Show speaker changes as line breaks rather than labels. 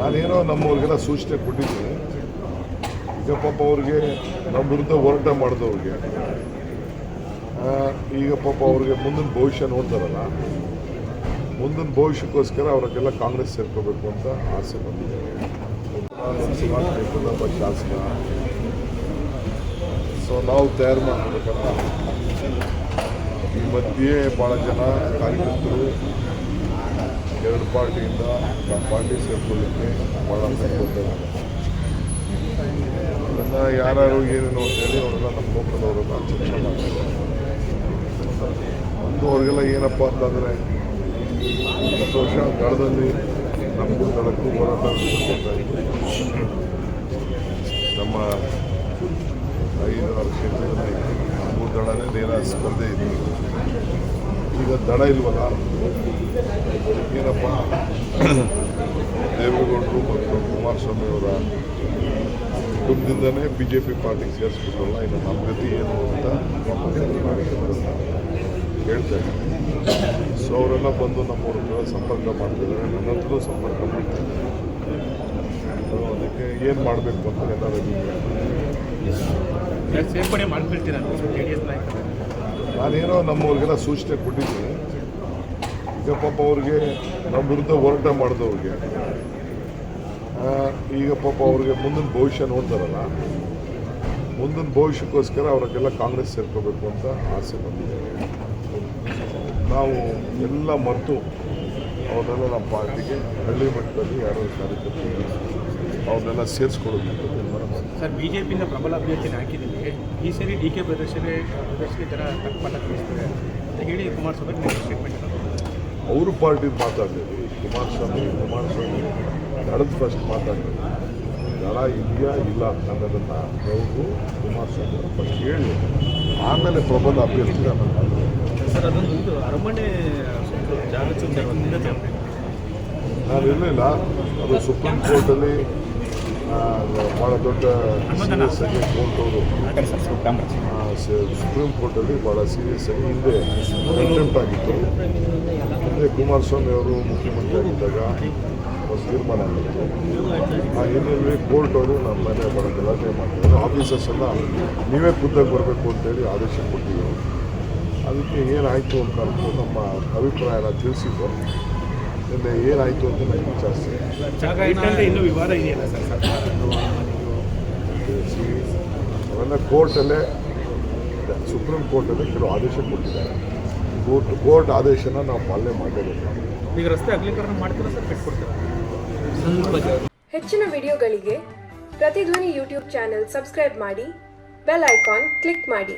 ನಾನೇನೋ ನಮ್ಮವ್ರಿಗೆಲ್ಲ ಸೂಚನೆ ಕೊಟ್ಟಿದ್ದೀನಿ. ಈಗ ಪಾಪ ಅವ್ರಿಗೆ ನಮ್ಮ ವಿರುದ್ಧ ಹೋರಾಟ ಮಾಡಿದವ್ರಿಗೆ ಈಗ ಪಾಪ ಅವ್ರಿಗೆ ಮುಂದಿನ ಭವಿಷ್ಯ ನೋಡ್ತಾರಲ್ಲ, ಮುಂದಿನ ಭವಿಷ್ಯಕ್ಕೋಸ್ಕರ ಅವ್ರಿಗೆಲ್ಲ ಕಾಂಗ್ರೆಸ್ ಸೇರ್ಕೋಬೇಕು ಅಂತ ಆಸೆ ಬಂದಿದೆ. ಒಬ್ಬ ಶಾಸಕ, ಸೊ ನಾವು ತಯಾರು ಮಾಡಬೇಕಲ್ಲ. ಈ ಮಧ್ಯೆ ಭಾಳ ಜನ ಕಾರ್ಯಕರ್ತರು ಎರಡು ಪಾರ್ಟಿಯಿಂದ ಪಾರ್ಟಿ ಸೇರ್ಕೊಳ್ಳಿಕ್ಕೆ ಭಾಳ ಕೊಡ್ತಾರೆ. ಅದನ್ನು ಯಾರು ಏನೇನು ಅಂತೇಳಿ ಅವರೆಲ್ಲ ನಮ್ಮ ಲೋಕದವರೆಲ್ಲ ಚರ್ಚೆ ಮಾಡ್ತಾರೆ. ಒಂದು ಅವ್ರಿಗೆಲ್ಲ ಏನಪ್ಪ ಅಂತಂದರೆ 20 ವರ್ಷ ಕಾಲದಲ್ಲಿ ನಮಗೂ ದಳಕ್ಕೂ ಹೋರಾಟ ಮಾಡ್ತಾಯಿತ್ತು. ನಮ್ಮ 5-6 ಕ್ಷೇತ್ರದಲ್ಲಿ ನಮಗೂ ದಳನೇ ನೇರ ಸ್ಪರ್ಧೆ ಇತ್ತು. ಈಗ ದಳ ಇಲ್ವಲ್ಲ, ಏನಪ್ಪ ದೇವೇಗೌಡರು ಮತ್ತು ಕುಮಾರಸ್ವಾಮಿ ಅವರ ಕುಟುಂಬದಿಂದನೇ BJP ಪಾರ್ಟಿಗೆ ಸೇರಿಸ್ಬಿಟ್ರಲ್ಲ, ಇನ್ನು ನಮ್ಮ ಗತಿ ಏನು ಅಂತ ಹೇಳ್ತಾ ಇದ್ದಾರೆ. ಸೊ ಅವರೆಲ್ಲ ಬಂದು ನಮ್ಮವ್ರ ಹತ್ರ ಸಂಪರ್ಕ ಮಾಡ್ತಿದ್ದಾರೆ, ನನ್ನ ಹತ್ರ ಸಂಪರ್ಕ ಮಾಡ್ತಿದ್ದಾರೆ. ಅದಕ್ಕೆ ಏನು ಮಾಡಬೇಕು ಅಂತ ಎಲ್ಲ ರೆಡಿ
ಸೇರ್ಪಡೆ ಮಾಡಿಬಿಡ್ತೀರ JDS ನಾಯಕ.
ನಾನೇನೋ ನಮ್ಮವ್ರಿಗೆಲ್ಲ ಸೂಚನೆ ಕೊಟ್ಟಿದ್ದೀನಿ. ಈಗ ಪಾಪ ಅವ್ರಿಗೆ ನಮ್ಮ ವಿರುದ್ಧ ಹೋರಾಟ ಮಾಡಿದವ್ರಿಗೆ ಈಗ ಪಾಪ ಅವ್ರಿಗೆ ಮುಂದಿನ ಭವಿಷ್ಯ ನೋಡ್ತಾರಲ್ಲ, ಮುಂದಿನ ಭವಿಷ್ಯಕ್ಕೋಸ್ಕರ ಅವ್ರಿಗೆಲ್ಲ ಕಾಂಗ್ರೆಸ್ ಸೇರ್ಕೋಬೇಕು ಅಂತ ಆಸೆ ಬಂದಿದೆ. ನಾವು ಎಲ್ಲ ಮರೆತು ಅವ್ರನ್ನೆಲ್ಲ ನಮ್ಮ ಪಾರ್ಟಿಗೆ ಹಳ್ಳಿ ಮಟ್ಟದಲ್ಲಿ ಯಾರೋ ಕಾರ್ಯಕರ್ತರು ಅವ್ರನ್ನೆಲ್ಲ ಸೇರಿಸ್ಕೊಡೋದು.
ಸರ್, BJPಯಿಂದ ಪ್ರಬಲ ಅಭ್ಯರ್ಥಿನ ಹಾಕಿದ್ದೀನಿ, ಈ ಸರಿ DK ಪ್ರದರ್ಶನ ಜನ ತಪ್ಪಲ್ಲ ಕಳಿಸ್ತಾರೆ ಅಂತ ಹೇಳಿ ಕುಮಾರಸ್ವಾಮಿ ಸ್ಟೇಟ್ಮೆಂಟ್.
ಅವರು ಪಾರ್ಟಿದು ಮಾತಾಡಲಿ. ಕುಮಾರಸ್ವಾಮಿ ದಳದ ಫಸ್ಟ್ ಮಾತಾಡಲಿ. ದಳ ಇದೆಯಾ ಇಲ್ಲ ಅನ್ನೋದನ್ನು ಅವರು ಕುಮಾರಸ್ವಾಮಿ ಫಸ್ಟ್ ಹೇಳಿ, ಆಮೇಲೆ ಪ್ರಬಲ ಅಭ್ಯರ್ಥಿ ಆಮೇಲೆ
ಸರ್ ಅದೊಂದು ಇದು ಅರಮನೆ
ನಾನು ಇರಲಿಲ್ಲ. ಅದು ಸುಪ್ರೀಂ ಕೋರ್ಟಲ್ಲಿ ಭಾಳ ದೊಡ್ಡ ಸೀರಿಯಸ್ ಆಗಿ ಕೋರ್ಟ್ ಅವರು ಸುಪ್ರೀಂ ಕೋರ್ಟಲ್ಲಿ ಭಾಳ ಸೀರಿಯಸ್ ಆಗಿ ಹಿಂದೆ ಕಂಟೆಂಪ್ಟ್ ಆಗಿತ್ತು. ಹಿಂದೆ ಕುಮಾರಸ್ವಾಮಿ ಅವರು ಮುಖ್ಯಮಂತ್ರಿ ಆಗಿದ್ದಾಗ ಒಂದು ತೀರ್ಮಾನ ಆಗಿತ್ತು. ಆ ಹಿನ್ನೆಲೆ ಕೋರ್ಟ್ ಅವರು ನಮ್ಮ ಮೇಲೆ ಭಾಳ ಗಲಾಟೆ ಮಾಡ್ತಿದ್ರು. ಆಫೀಸರ್ಸ್ ಎಲ್ಲ ನೀವೇ ಖುದ್ದಾಗಿ ಬರಬೇಕು ಅಂತೇಳಿ ಆದೇಶ ಕೊಟ್ಟಿದ್ದರು. ಅದಕ್ಕೆ ಏನಾಯಿತು ಅಂತ ಅಂದ್ಬಿಟ್ಟು ನಮ್ಮ ಅಭಿಪ್ರಾಯನ ತಿಳಿಸಿದ್ದು. ನಿನ್ನೆ ಏನಾಯಿತು ಅಂತ ನನಗೆ ವಿಚಾರಿಸಿ
ಇನ್ನೂ ವಿವಾದ ಇದೆಯಲ್ಲ ಸರ್,
ತಿಳಿಸಿ ಅವೆಲ್ಲ ಕೋರ್ಟಲ್ಲೇ ಸುಪ್ರೀಂ ಕೋರ್ಟಲ್ಲೇ ಕೆಲವು ಆದೇಶ ಕೊಟ್ಟಿದ್ದಾರೆ. ಕೋರ್ಟ್ ಆದೇಶನ ನಾವು ಪಾಲನೆ ಮಾಡಲೇಬೇಕು.
ಈಗ ರಸ್ತೆ ಅಗಲೀಕರಣ ಮಾಡ್ತೀರಾ ಸರ್, ಕಟ್ಕೊಡ್ತೀರಾ?
ಹೆಚ್ಚಿನ ವಿಡಿಯೋಗಳಿಗೆ ಪ್ರತಿಧ್ವನಿ ಯೂಟ್ಯೂಬ್ ಚಾನೆಲ್ ಸಬ್ಸ್ಕ್ರೈಬ್ ಮಾಡಿ, ಬೆಲ್ ಐಕಾನ್ ಕ್ಲಿಕ್ ಮಾಡಿ.